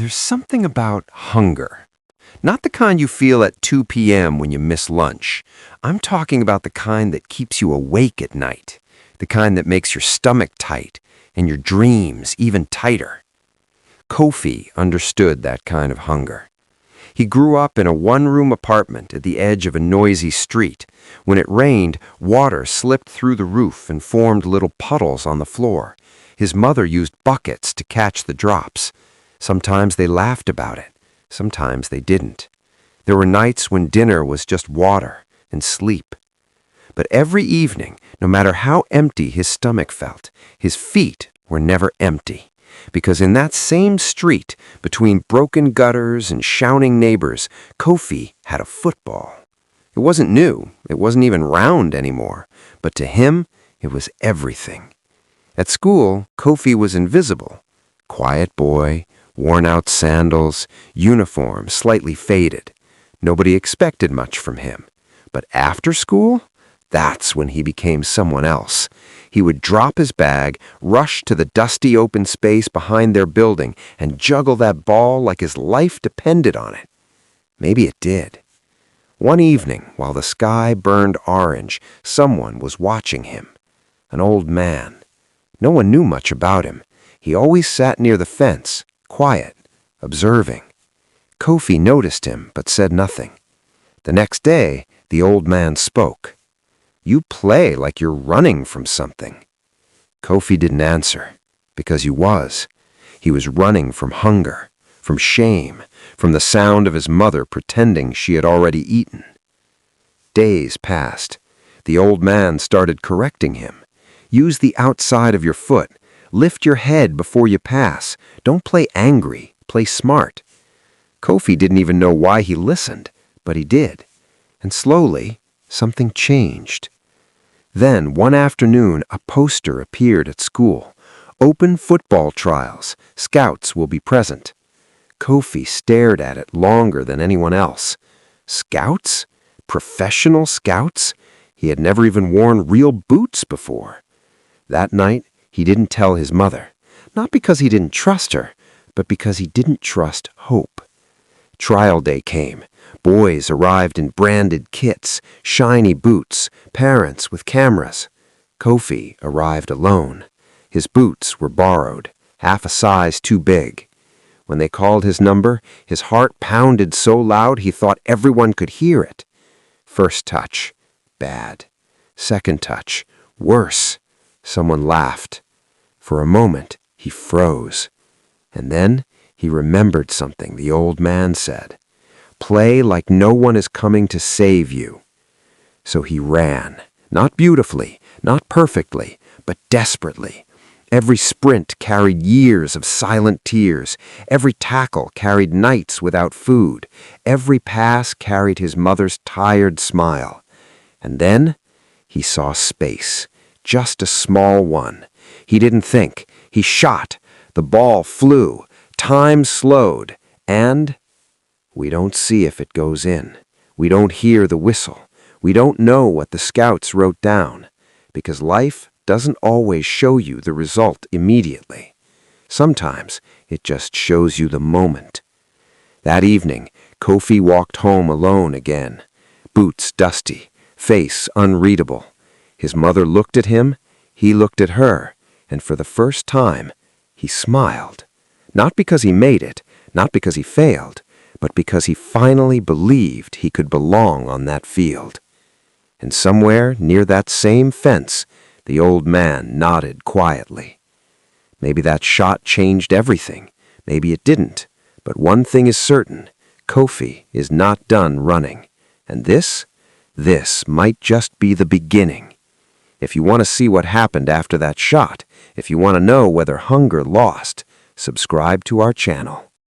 There's something about hunger. Not the kind you feel at 2 p.m. when you miss lunch. I'm talking about the kind that keeps you awake at night. The kind that makes your stomach tight and your dreams even tighter. Kofi understood that kind of hunger. He grew up in a one-room apartment at the edge of a noisy street. When it rained, water slipped through the roof and formed little puddles on the floor. His mother used buckets to catch the drops. Sometimes they laughed about it. Sometimes they didn't. There were nights when dinner was just water and sleep. But every evening, no matter how empty his stomach felt, his feet were never empty. Because in that same street, between broken gutters and shouting neighbors, Kofi had a football. It wasn't new. It wasn't even round anymore. But to him, it was everything. At school, Kofi was invisible. Quiet boy, worn-out sandals, uniform slightly faded. Nobody expected much from him. But after school, that's when he became someone else. He would drop his bag, rush to the dusty open space behind their building, and juggle that ball like his life depended on it. Maybe it did. One evening, while the sky burned orange, someone was watching him. An old man. No one knew much about him. He always sat near the fence, quiet, observing. Kofi noticed him, but said nothing. The next day, the old man spoke. "You play like you're running from something." Kofi didn't answer, because he was. He was running from hunger, from shame, from the sound of his mother pretending she had already eaten. Days passed. The old man started correcting him. Use the outside of your foot. Lift your head before you pass. Don't play angry. Play smart. Kofi didn't even know why he listened, but he did. And slowly, something changed. Then, one afternoon, a poster appeared at school. Open football trials. Scouts will be present. Kofi stared at it longer than anyone else. Scouts? Professional scouts? He had never even worn real boots before. That night, he didn't tell his mother. Not because he didn't trust her, but because he didn't trust hope. Trial day came. Boys arrived in branded kits, shiny boots, parents with cameras. Kofi arrived alone. His boots were borrowed, half a size too big. When they called his number, his heart pounded so loud he thought everyone could hear it. First touch, bad. Second touch, worse. Someone laughed. For a moment, he froze. And then he remembered something the old man said. Play like no one is coming to save you. So he ran, not beautifully, not perfectly, but desperately. Every sprint carried years of silent tears. Every tackle carried nights without food. Every pass carried his mother's tired smile. And then he saw space, just a small one. He didn't think. He shot. The ball flew. Time slowed. And we don't see if it goes in. We don't hear the whistle. We don't know what the scouts wrote down. Because life doesn't always show you the result immediately. Sometimes it just shows you the moment. That evening, Kofi walked home alone again. Boots dusty, face unreadable. His mother looked at him, he looked at her, and for the first time, he smiled. Not because he made it, not because he failed, but because he finally believed he could belong on that field. And somewhere near that same fence, the old man nodded quietly. Maybe that shot changed everything. Maybe it didn't. But one thing is certain. Kofi is not done running. And this might just be the beginning. If you want to see what happened after that shot, if you want to know whether hunger lost, subscribe to our channel.